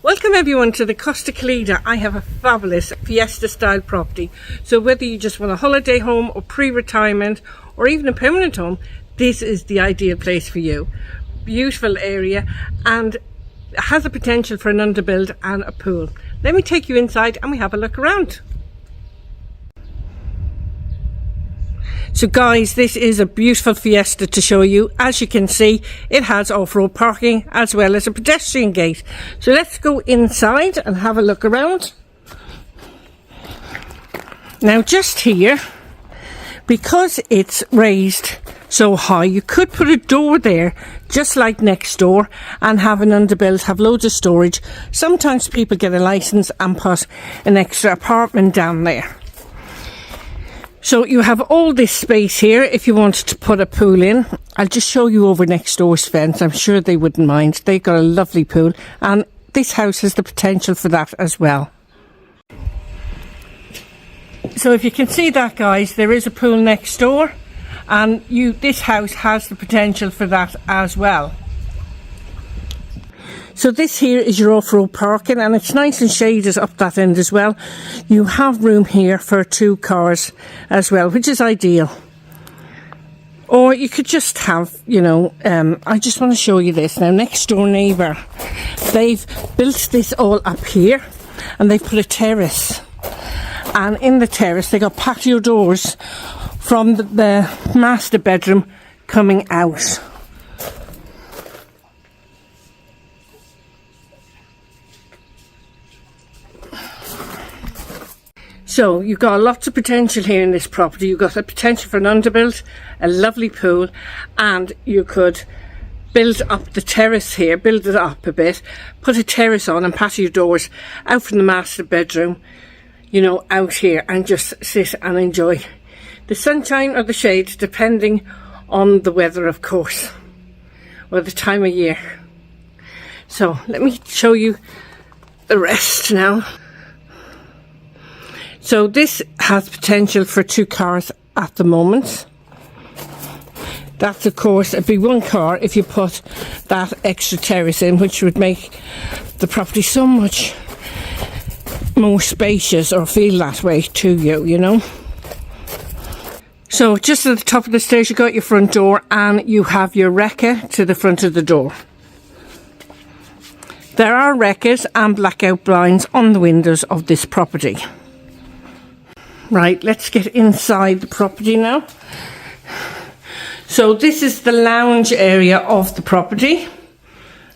Welcome everyone to the Costa Calida. I have a fabulous Fiesta style property. So whether you just want a holiday home or pre-retirement or even a permanent home, this is the ideal place for you. Beautiful area and has the potential for an underbuild and a pool. Let me take you inside and we have a look around. So guys, this is a beautiful Fiesta to show you. As you can see, it has off-road parking as well as a pedestrian gate. So let's go inside and have a look around. Now just here, because it's raised so high, you could put a door there just like next door and have an underbuild, have loads of storage. Sometimes people get a license and put an extra apartment down there. So you have all this space here if you wanted to put a pool in. I'll just show you over next door's fence. I'm sure they wouldn't mind. They've got a lovely pool and this house has the potential for that as well. So if you can see that, guys, there is a pool next door and this house has the potential for that as well. So this here is your off-road parking and it's nice and shaded up that end as well. You have room here for 2 cars as well, which is ideal. Or you could just have, I just want to show you this now. Next door neighbour, they've built this all up here and they've put a terrace. And in the terrace they got patio doors from the master bedroom coming out. So you've got lots of potential here in this property. You've got the potential for an underbuild, a lovely pool, and you could build up the terrace here, build it up a bit, put a terrace on and patio doors out from the master bedroom, out here and just sit and enjoy the sunshine or the shade, depending on the weather, of course, or the time of year. So let me show you the rest now. So this has potential for 2 cars at the moment. That's, of course, it'd be 1 car if you put that extra terrace in, which would make the property so much more spacious, or feel that way to you, So just at the top of the stairs you got your front door and you have your wrecker to the front of the door. There are wreckers and blackout blinds on the windows of this property. Right, let's get inside the property now. So this is the lounge area of the property.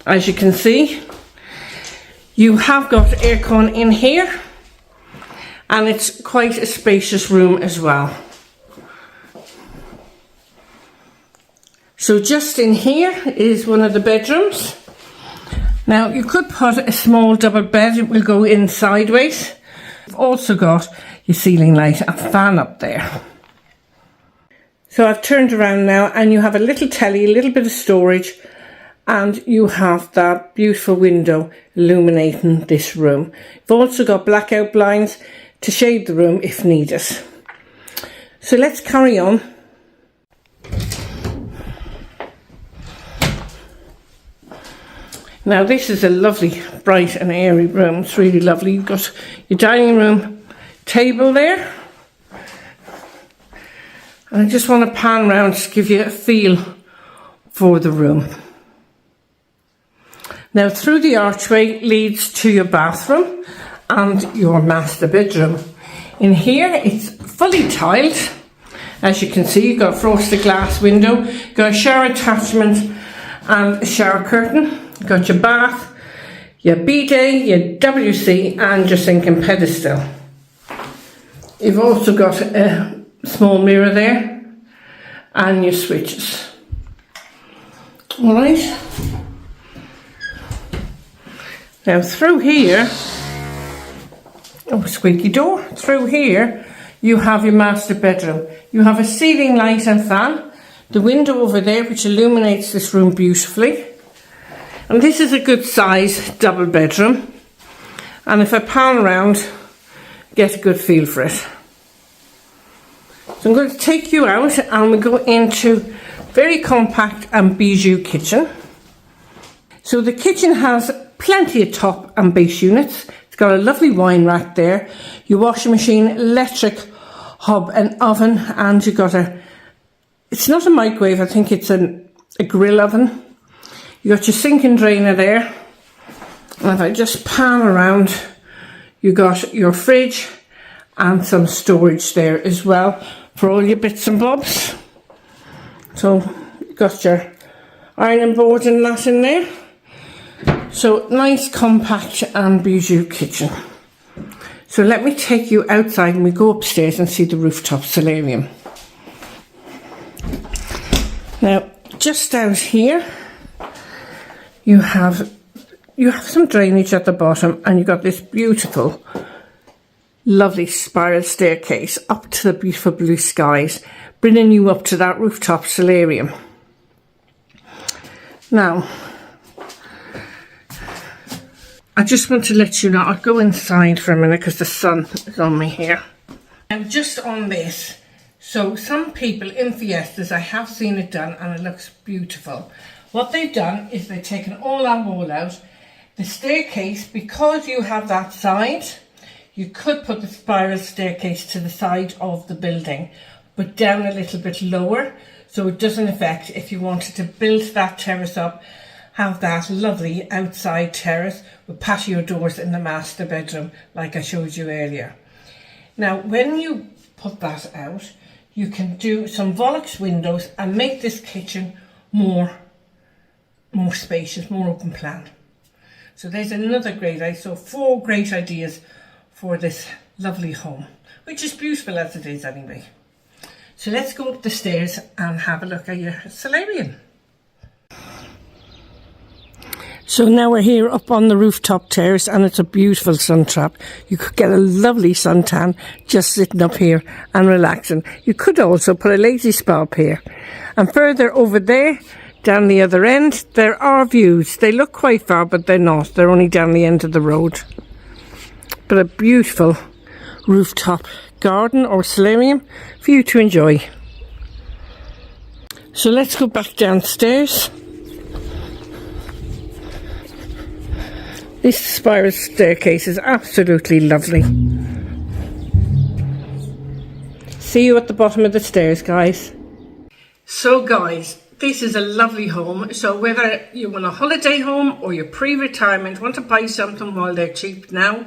As you can see, you have got aircon in here and it's quite a spacious room as well. So just in here is one of the bedrooms. Now you could put a small double bed, it will go in sideways. You've also got your ceiling light and fan up there. So I've turned around now and you have a little telly, a little bit of storage, and you have that beautiful window illuminating this room. You've also got blackout blinds to shade the room if needed. So let's carry on. Now this is a lovely, bright and airy room. It's really lovely. You've got your dining room table there. And I just want to pan around to give you a feel for the room. Now through the archway leads to your bathroom and your master bedroom. In here it's fully tiled. As you can see, you've got a frosted glass window, you've got a shower attachment and a shower curtain. You've got your bath, your bidet, your WC and your sink and pedestal. You've also got a small mirror there and your switches. Alright. Now through here, squeaky door, through here you have your master bedroom. You have a ceiling light and fan, the window over there which illuminates this room beautifully. And this is a good size double bedroom. And if I pan around, get a good feel for it. So I'm going to take you out and we go into very compact and bijou kitchen. So the kitchen has plenty of top and base units. It's got a lovely wine rack there, your washing machine, electric hob and oven, and you got it's not a microwave, I think it's a grill oven. You got your sink and drainer there. And if I just pan around, you got your fridge and some storage there as well for all your bits and bobs. So you got your ironing board and that in there. So nice, compact and bijou kitchen. So let me take you outside and we go upstairs and see the rooftop solarium. Now, just out here, you have some drainage at the bottom, and you've got this beautiful, lovely spiral staircase up to the beautiful blue skies, bringing you up to that rooftop solarium. Now, I just want to let you know, I'll go inside for a minute because the sun is on me here. Now, just on this, so some people in Fiestas, I have seen it done and it looks beautiful. What they've done is they've taken all that wall out. The staircase, because you have that side, you could put the spiral staircase to the side of the building, but down a little bit lower, so it doesn't affect if you wanted to build that terrace up, have that lovely outside terrace with patio doors in the master bedroom, like I showed you earlier. Now, when you put that out, you can do some Volux windows and make this kitchen more spacious, more open plan. So there's another great idea. So 4 great ideas for this lovely home, which is beautiful as it is anyway. So let's go up the stairs and have a look at your solarium. So now we're here up on the rooftop terrace and it's a beautiful sun trap. You could get a lovely suntan just sitting up here and relaxing. You could also put a lazy spa up here. And further over there, down the other end, there are views. They look quite far, but they're not. They're only down the end of the road. But a beautiful rooftop garden or solarium for you to enjoy. So let's go back downstairs. This spiral staircase is absolutely lovely. See you at the bottom of the stairs, guys. So guys, this is a lovely home. So whether you want a holiday home or you're pre-retirement, want to buy something while they're cheap now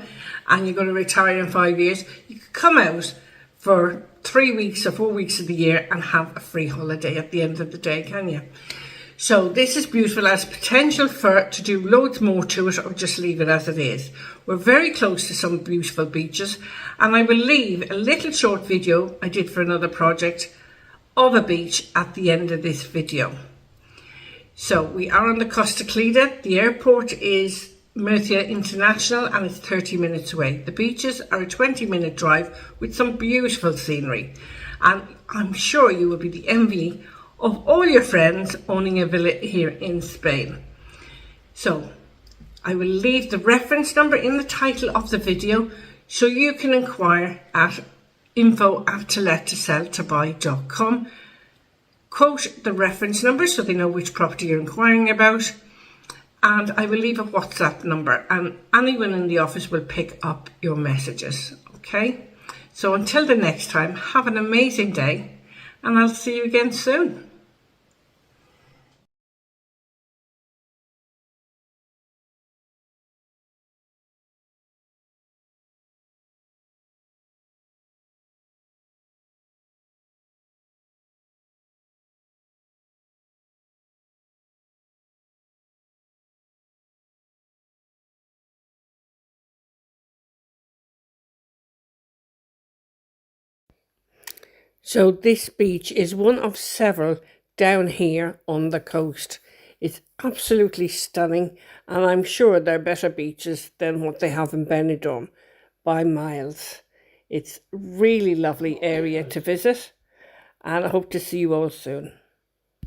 and you're going to retire in 5 years, you can come out for 3 weeks or 4 weeks of the year and have a free holiday at the end of the day, can you? So this is beautiful, has potential to do loads more to it or just leave it as it is. We're very close to some beautiful beaches, and I will leave a little short video I did for another project of a beach at the end of this video. So we are on the Costa Calida. The airport is Murcia International and it's 30 minutes away. The beaches are a 20-minute drive with some beautiful scenery, and I'm sure you will be the envy of all your friends owning a villa here in Spain. So I will leave the reference number in the title of the video so you can inquire at info@tolet-to-sell-to-buy.com. Quote the reference number so they know which property you're inquiring about, and I will leave a WhatsApp number and anyone in the office will pick up your messages. Okay, so until the next time, have an amazing day and I'll see you again soon. So this beach is one of several down here on the coast. It's absolutely stunning, and I'm sure there are better beaches than what they have in Benidorm by miles. It's really lovely area to visit, and I hope to see you all soon.